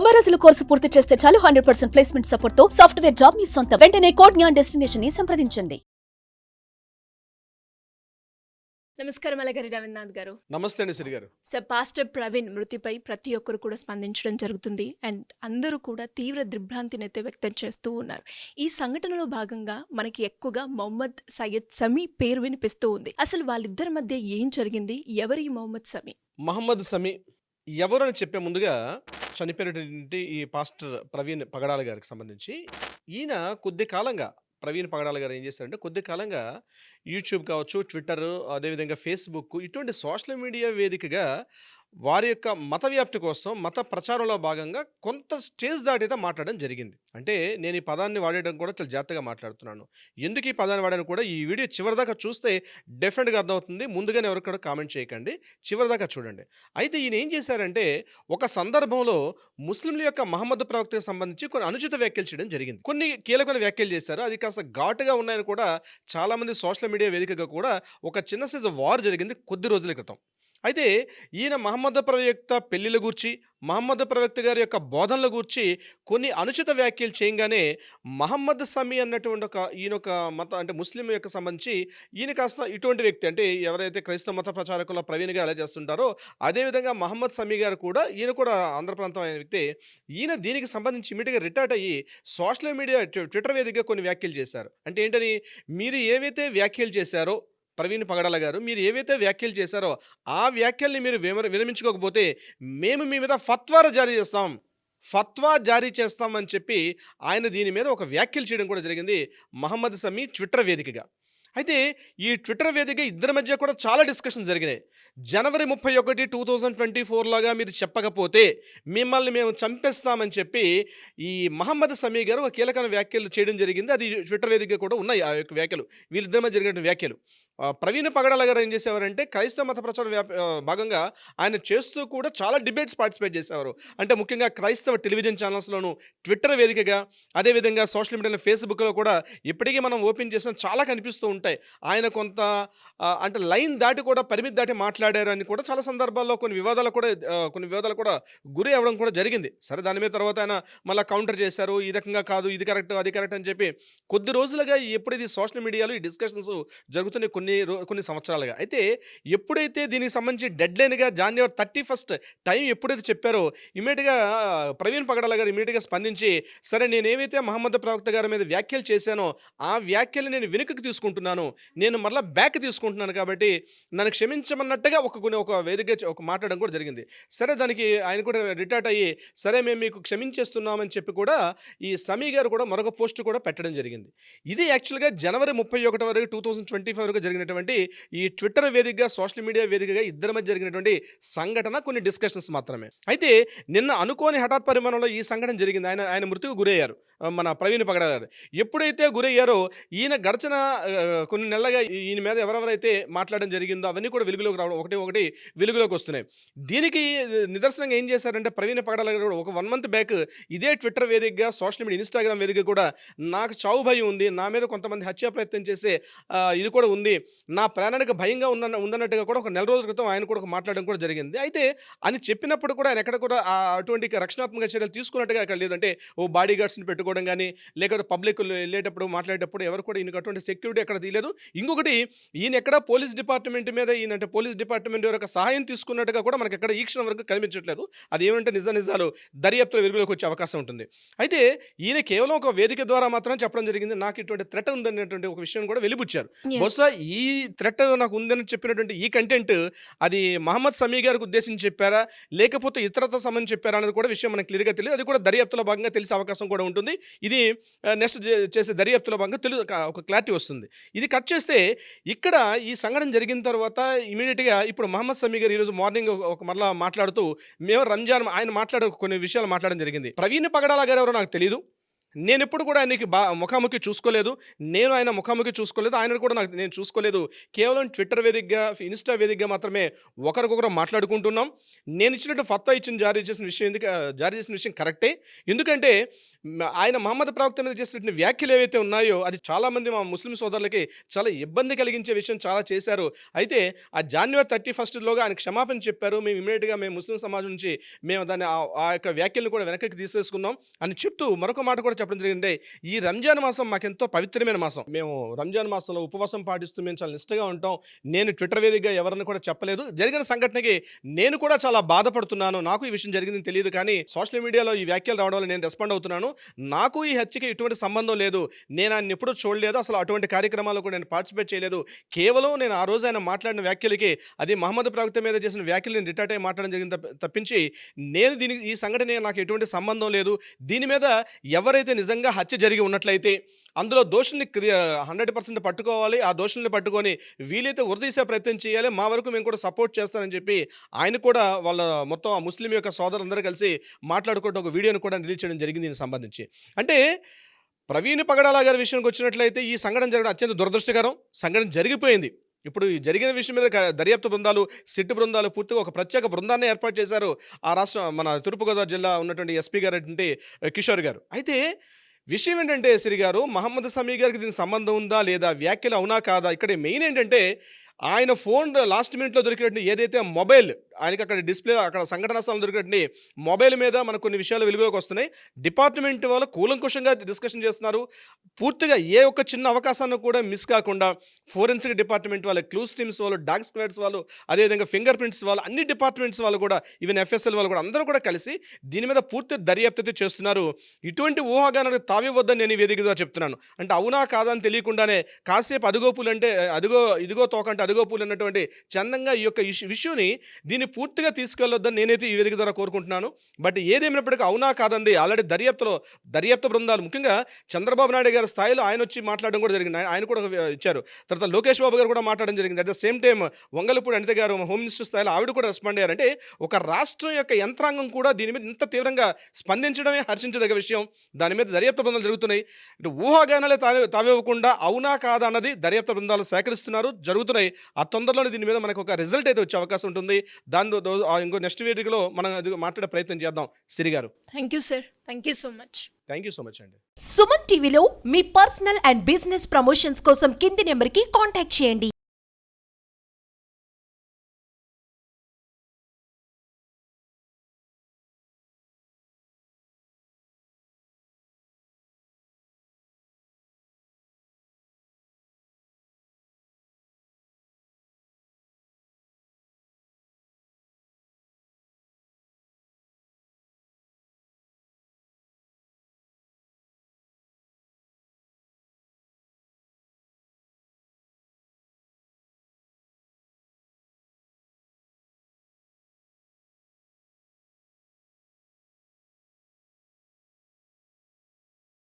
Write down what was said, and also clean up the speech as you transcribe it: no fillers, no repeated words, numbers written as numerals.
90 రోజుల కోర్సు పూర్తి చేస్తే చాలు 100% ప్లేస్మెంట్ సపోర్ట్ తో సాఫ్ట్వేర్ జాబ్ మీ సొంతం. వెంటనే కోడ్ జ్ఞాన్ డెస్టినేషన్ ని సంప్రదించండి. నమస్కారం అలగారి రవీంద్రనాథ్ గారు. నమస్తే అండి శ్రీ గారు. సార్, పాస్టర్ ప్రవీణ్ మృతిపై ప్రతి ఒక్కరు కూడా స్పందించడం జరుగుతుంది అండ్ అందరూ కూడా తీవ్ర దిగ్భ్రాంతిని అయితే వ్యక్తం చేస్తూ ఉన్నారు. ఈ సంఘటనలో భాగంగా మనకి ఎక్కువగా మొహమ్మద్ సయ్యద్ సమీ పేరు వినిపిస్తూ ఉంది. అసలు వాళ్ళిద్దరి మధ్య ఏం జరిగింది? ఎవరి మొహమ్మద్ సమీ? మహమ్మద్ సమీ ఎవరు అని చెప్పే ముందుగా చనిపోయినటువంటి ఈ పాస్టర్ ప్రవీణ్ పగడాల గారికి సంబంధించి ఈయన కొద్ది కాలంగా ప్రవీణ్ పగడాల గారు ఏం చేశారంటే కొద్ది కాలంగా యూట్యూబ్ కావచ్చు, ట్విట్టర్, అదేవిధంగా ఫేస్బుక్ ఇటువంటి సోషల్ మీడియా వేదికగా వారి యొక్క మత వ్యాప్తి కోసం మత ప్రచారంలో భాగంగా కొంత స్టేజ్ దాటితే మాట్లాడడం జరిగింది. అంటే నేను ఈ పదాన్ని వాడేయడం కూడా చాలా జాగ్రత్తగా మాట్లాడుతున్నాను. ఎందుకు ఈ పదాన్ని వాడాను కూడా ఈ వీడియో చివరిదాకా చూస్తే డెఫినెట్గా అర్థమవుతుంది. ముందుగానే ఎవరికి కూడా కామెంట్ చేయకండి, చివరిదాకా చూడండి. అయితే ఈయన ఏం చేశారంటే ఒక సందర్భంలో ముస్లింల యొక్క మహమ్మద్ ప్రవక్తకు సంబంధించి కొన్ని అనుచిత వ్యాఖ్యలు చేయడం జరిగింది. కొన్ని కీలకమైన వ్యాఖ్యలు చేశారు. అది కాస్త ఘాటుగా ఉన్నాయని కూడా చాలామంది సోషల్ మీడియా వేదికగా కూడా ఒక చిన్న సైజు వార్ జరిగింది కొద్ది రోజుల క్రితం. అయితే ఈయన మహమ్మద్ ప్రవక్త పెళ్లిల గూర్చి, మహమ్మద్ ప్రవక్త గారి యొక్క బోధనల గూర్చి కొన్ని అనుచిత వ్యాఖ్యలు చేయగానే మహమ్మద్ సమీ అన్నటువంటి ఈయన ఒక మత అంటే ముస్లిం యొక్క సంబంధించి ఈయన కాస్త ఇటువంటి వ్యక్తి అంటే ఎవరైతే క్రైస్తవ మత ప్రచారకుల ప్రవీణ్ గారు ఎలా చేస్తుంటారో అదేవిధంగా మహమ్మద్ సమీ గారు కూడా ఈయన కూడా ఆంధ్ర ప్రాంతం అయిన వ్యక్తి. ఈయన దీనికి సంబంధించి ఇమీడియట్గా రిటార్ట్ అయ్యి సోషల్ మీడియా ట్విట్టర్ వేదికగా కొన్ని వ్యాఖ్యలు చేశారు. అంటే ఏంటని, మీరు ఏవైతే వ్యాఖ్యలు చేశారో ప్రవీణ్ పగడాల గారు, మీరు ఏవైతే వ్యాఖ్యలు చేశారో ఆ వ్యాఖ్యల్ని మీరు విరమించుకోకపోతే మేము మీ మీద ఫత్వా జారీ చేస్తామని చెప్పి ఆయన దీని మీద ఒక వ్యాఖ్యలు చేయడం కూడా జరిగింది మహమ్మద్ సమీ ట్విట్టర్ వేదికగా. అయితే ఈ ట్విట్టర్ వేదిక ఇద్దరి మధ్య కూడా చాలా డిస్కషన్స్ జరిగినాయి. జనవరి 31, 2024 లాగా మీరు చెప్పకపోతే మిమ్మల్ని మేము చంపేస్తామని చెప్పి ఈ మహమ్మద్ సమీ గారు ఒక కీలకమైన వ్యాఖ్యలు చేయడం జరిగింది. అది ట్విట్టర్ వేదిక కూడా ఉన్నాయి ఆ యొక్క వ్యాఖ్యలు, వీళ్ళిద్దరి మధ్య జరిగిన వ్యాఖ్యలు. ప్రవీణ్ పగడాల గారు ఏం చేసేవారంటే క్రైస్తవ మత ప్రచారం భాగంగా ఆయన చేస్తూ కూడా చాలా డిబేట్స్ పార్టిసిపేట్ చేసేవారు. అంటే ముఖ్యంగా క్రైస్తవ టెలివిజన్ ఛానల్స్లోను, ట్విట్టర్ వేదికగా, అదేవిధంగా సోషల్ మీడియాలో ఫేస్బుక్లో కూడా ఇప్పటికీ మనం ఓపెన్ చేసిన చాలా కనిపిస్తూ ఉంటాయి. ఆయన కొంత అంటే లైన్ దాటి కూడా పరిమితి దాటి మాట్లాడారని కూడా చాలా సందర్భాల్లో కొన్ని వివాదాలు కూడా గురి అవ్వడం కూడా జరిగింది. సరే, దాని మీద తర్వాత ఆయన మళ్ళీ కౌంటర్ చేశారు. ఈ రకంగా కాదు, ఇది కరెక్ట్, అది కరెక్ట్ అని చెప్పి కొద్ది రోజులుగా ఎప్పుడైతే సోషల్ మీడియాలో ఈ డిస్కషన్స్ జరుగుతున్నాయి కొన్ని సంవత్సరాలుగా. అయితే ఎప్పుడైతే దీనికి సంబంధించి డెడ్ లైన్గా జనవరి 31 టైం ఎప్పుడైతే చెప్పారో ఇమీడియట్గా ప్రవీణ్ పగడాల గారు ఇమీడియట్గా స్పందించి, సరే నేను ఏవైతే మహమ్మద్ ప్రవక్త గారి మీద వ్యాఖ్యలు చేశానో ఆ వ్యాఖ్యలు నేను వెనుకకు తీసుకుంటున్నాను, నేను మరలా బ్యాక్ తీసుకుంటున్నాను, కాబట్టి నన్ను క్షమించమన్నట్టుగా ఒక వేదిక ఒక మాట్లాడడం కూడా జరిగింది. సరే, దానికి ఆయన కూడా రిటార్ట్ అయ్యి సరే మేము మీకు క్షమించేస్తున్నామని చెప్పి కూడా ఈ సమీ గారు కూడా మరొక పోస్ట్ కూడా పెట్టడం జరిగింది. ఇది యాక్చువల్గా జనవరి 31 వరకు 2025 వరకు జరిగినటువంటి ఈ ట్విట్టర్ వేదికగా సోషల్ మీడియా వేదికగా ఇద్దరి మధ్య జరిగినటువంటి సంఘటన, కొన్ని డిస్కషన్స్ మాత్రమే. అయితే నిన్న అనుకోని హఠాత్ పరిమాణంలో ఈ సంఘటన జరిగింది. ఆయన మృతికి గురయ్యారు మన ప్రవీణ్ పగడాల గారు. ఎప్పుడైతే గురయ్యారో ఈయన గడిచిన కొన్ని నెలలుగా ఈయన మీద ఎవరెవరైతే మాట్లాడడం జరిగిందో అవన్నీ కూడా వెలుగులోకి రావడం ఒకటి వెలుగులోకి వస్తున్నాయి. దీనికి నిదర్శనంగా ఏం చేశారంటే ప్రవీణ్ పగడాల గారు ఒక 1 month బ్యాక్ ఇదే ట్విట్టర్ వేదికగా సోషల్ మీడియా ఇన్స్టాగ్రామ్ వేదిక కూడా నాకు చావు భయం ఉంది, నా మీద కొంతమంది హత్యా ప్రయత్నం చేసే ఇది కూడా ఉంది, నా ప్రాణానికి భయంగా ఉందన్నట్టుగా కూడా ఒక నెల రోజుల క్రితం ఆయన కూడా మాట్లాడడం కూడా జరిగింది. అయితే అని చెప్పినప్పుడు కూడా ఆయన ఎక్కడ కూడా అటువంటి రక్షణాత్మక చర్యలు తీసుకున్నట్టుగా అక్కడ లేదంటే ఓ బాడీ గార్డ్స్ని పెట్టుకోవడం కానీ, లేకపోతే పబ్లిక్ వెళ్ళేటప్పుడు మాట్లాడేటప్పుడు ఎవరు కూడా ఈయనకు అటువంటి సెక్యూరిటీ ఎక్కడ తీయలేదు. ఇంకొకటి, ఈయన ఎక్కడ పోలీస్ డిపార్ట్మెంట్ మీద ఈయనంటే పోలీస్ డిపార్ట్మెంట్ యొక్క సహాయం తీసుకున్నట్టుగా కూడా మనకి ఎక్కడ ఈ క్షణం వరకు కనిపించట్లేదు. అది ఏమంటే నిజాలు దర్యాప్తులో వెలుగులోకి వచ్చే అవకాశం ఉంటుంది. అయితే ఈయన కేవలం ఒక వేదిక ద్వారా మాత్రం చెప్పడం జరిగింది నాకు ఇటువంటి థ్రెట్ ఉందనేటువంటి ఒక విషయం కూడా వెలిబుచ్చారు. బహుశా ఈ థ్రెట్ నాకు ఉందని చెప్పినటువంటి ఈ కంటెంట్ అది మహమ్మద్ సమీ గారికి ఉద్దేశించి చెప్పారా లేకపోతే ఇతరత సంబంధించి చెప్పారా అనేది కూడా విషయం మనకు క్లియర్గా తెలియదు. అది కూడా దర్యాప్తులో భాగంగా తెలిసే అవకాశం కూడా ఉంటుంది. ఇది నెక్స్ట్ చేసే దర్యాప్తులో భాగంగా ఒక క్లారిటీ వస్తుంది. ఇది కట్ చేస్తే ఇక్కడ ఈ సంఘటన జరిగిన తర్వాత ఇమీడియట్గా ఇప్పుడు మహమ్మద్ సమీ గారు ఈరోజు మార్నింగ్ ఒక మరలా మాట్లాడుతూ మేము రంజాన్ ఆయన కొన్ని విషయాలు మాట్లాడడం జరిగింది. ప్రవీణ్ పగడాల గారు ఎవరో నాకు తెలియదు, నేను ఎప్పుడు కూడా ఆయనకి ముఖాముఖి చూసుకోలేదు. నేను ఆయన ముఖాముఖి చూసుకోలేదు. ఆయనను కూడా నేను చూసుకోలేదు. కేవలం ట్విట్టర్ వేదికగా, ఇన్‌స్టా వేదికగా మాత్రమే ఒకరికొకరు మాట్లాడుకుంటున్నాం. నేను ఇచ్చినట్టు ఫత్వా జారీ చేసిన విషయం కరెక్టే. ఎందుకంటే ఆయన మహమ్మద్ ప్రవక్త మీద చేసినటువంటి వ్యాఖ్యలు ఏవైతే ఉన్నాయో అది చాలామంది మా ముస్లిం సోదరులకి చాలా ఇబ్బంది కలిగించే విషయం చాలా చేశారు. అయితే ఆ జనవరి 31లోగా ఆయన క్షమాపణ చెప్పారు. మేము ఇమ్మీడియట్‌గా ముస్లిం సమాజం నుంచి మేము దాన్ని ఆ యొక్క వ్యాఖ్యలను కూడా వెనక్కి తీసేసుకున్నాం అని చెప్తూ మరొక మాట కూడా చెప్పడం జరిగింది. ఈ రంజాన్ మాసం మాకెంతో పవిత్రమైన మాసం. మేము రంజాన్ మాసంలో ఉపవాసం పాటిస్తూ మేము చాలా నిష్టగా ఉంటాం. నేను ట్విట్టర్ వేదికగా ఎవరిని కూడా చెప్పలేదు. జరిగిన సంఘటనకి నేను కూడా చాలా బాధపడుతున్నాను. నాకు ఈ విషయం జరిగిందని తెలియదు, కానీ సోషల్ మీడియాలో ఈ వ్యాఖ్యలు రావడం వల్ల నేను రెస్పాండ్ అవుతున్నాను. నాకు ఈ హత్యకి ఎటువంటి సంబంధం లేదు. నేను ఆయన ఎప్పుడూ చూడలేదు. అసలు అటువంటి కార్యక్రమాల్లో కూడా నేను పార్టిసిపేట్ చేయలేదు. కేవలం నేను ఆ రోజు ఆయన మాట్లాడిన వ్యాఖ్యలకి, అది మహమ్మద్ ప్రవక్త మీద చేసిన వ్యాఖ్యలు నేను రిటార్ట్ అయ్యి మాట్లాడడం జరిగింది తప్పించి నేను ఈ సంఘటన నాకు ఎటువంటి సంబంధం లేదు. దీని మీద ఎవరైతే నిజంగా హత్య జరిగి ఉన్నట్లయితే అందులో దోషుల్ని 100% పట్టుకోవాలి. ఆ దోషుల్ని పట్టుకొని వీలైతే ఉరిదీసే ప్రయత్నం చేయాలి. మా వరకు మేము కూడా సపోర్ట్ చేస్తానని చెప్పి ఆయన కూడా వాళ్ళ మొత్తం ఆ ముస్లిం యొక్క సోదరులందరూ కలిసి మాట్లాడుకుంటూ ఒక వీడియోని కూడా రిలీజ్ చేయడం జరిగింది దీనికి సంబంధించి. అంటే ప్రవీణ్ పగడాల గారి విషయానికి వచ్చినట్లయితే ఈ సంఘటన జరగడం అత్యంత దురదృష్టకరం. సంఘటన జరిగిపోయింది. ఇప్పుడు ఈ జరిగిన విషయం మీద దర్యాప్తు బృందాలు, సిట్ బృందాలు పూర్తిగా ఒక ప్రత్యేక బృందాన్ని ఏర్పాటు చేశారు ఆ రాష్ట్రం మన తూర్పుగోదావరి జిల్లా ఉన్నటువంటి ఎస్పీ గారు అంటే కిషోర్ గారు. అయితే విషయం ఏంటంటే సిరి గారు, మహమ్మద్ సమీ గారికి దీనికి సంబంధం ఉందా లేదా, వ్యాఖ్యలు అవునా కాదా, ఇక్కడ మెయిన్ ఏంటంటే ఆయన ఫోన్ లాస్ట్ మినిట్లో దొరికినట్టు ఏదైతే మొబైల్ ఆయనకి అక్కడ డిస్ప్లే అక్కడ సంఘటన స్థలం దొరికినట్టు మొబైల్ మీద మనకు కొన్ని విషయాలు వెలుగులోకి వస్తున్నాయి. డిపార్ట్మెంట్ వాళ్ళు కూలంకుషంగా డిస్కషన్ చేస్తున్నారు. పూర్తిగా ఏ ఒక్క చిన్న అవకాశాన్ని కూడా మిస్ కాకుండా ఫోరెన్సిక్ డిపార్ట్మెంట్ వాళ్ళు, క్లూస్ టీమ్స్ వాళ్ళు, డాగ్ స్క్వాడ్స్ వాళ్ళు, అదేవిధంగా ఫింగర్ ప్రింట్స్ వాళ్ళు, అన్ని డిపార్ట్మెంట్స్ వాళ్ళు కూడా, ఈవెన్ ఎఫ్ఎస్ఎల్ వాళ్ళు కూడా అందరూ కూడా కలిసి దీని మీద పూర్తి దర్యాప్తు చేస్తున్నారు. ఇటువంటి ఊహాగానాలకు తావివ్వద్దని నేను ఈ వేదికగా చెప్తున్నాను. అంటే అవునా కాదా అని తెలియకుండానే కాసేపు అదిగోపులు అంటే ఇదిగో తోకంటే అదిగోపులు అన్నటువంటి చందంగా ఈ యొక్క ఇష్యూని దీన్ని పూర్తిగా తీసుకెళ్లొద్దని నేనైతే ఈ వేదిక ద్వారా కోరుకుంటున్నాను. బట్ ఏదేమైనప్పటికీ అవునా కాదండి ఆల్రెడీ దర్యాప్తు బృందాలు, ముఖ్యంగా చంద్రబాబు నాయుడు గారి స్థాయిలో ఆయన వచ్చి మాట్లాడడం కూడా జరిగింది. ఆయన కూడా ఇచ్చారు. తర్వాత లోకేష్ బాబు గారు కూడా మాట్లాడడం జరిగింది. At the same time Vangalapudi Anitha గారు హోమ్ మినిస్టర్ స్థాయిలో ఆవిడ కూడా రెస్పాండ్ అయ్యారంటే ఒక రాష్ట్రం యొక్క యంత్రాంగం కూడా దీని మీద ఇంత తీవ్రంగా స్పందించడమే హర్షించదగ్గ విషయం. దాని మీద దర్యాప్తు బృందాలు జరుగుతున్నాయి. ఇటు ఊహాగానాలే తావివ్వకుండా అవునా కాదా అన్నది దర్యాప్తు బృందాలు సేకరిస్తున్నారు, జరుగుతున్నాయి. ఆ తొందరలోనే దీని మీద మనకు ఒక రిజల్ట్ అయితే వచ్చే అవకాశం ఉంటుంది. ఇంకో నెక్స్ట్ వేదికలో మనం అది మాట్లాడే ప్రయత్నం చేద్దాం. సిరి గారు, thank you sir. Thank you so much. Thank you so much అండి. సుమన్ టీవీలో మీ పర్సనల్ అండ్ బిజినెస్ ప్రమోషన్స్ కోసం కింది నెంబర్కి కాంటాక్ట్ చేయండి.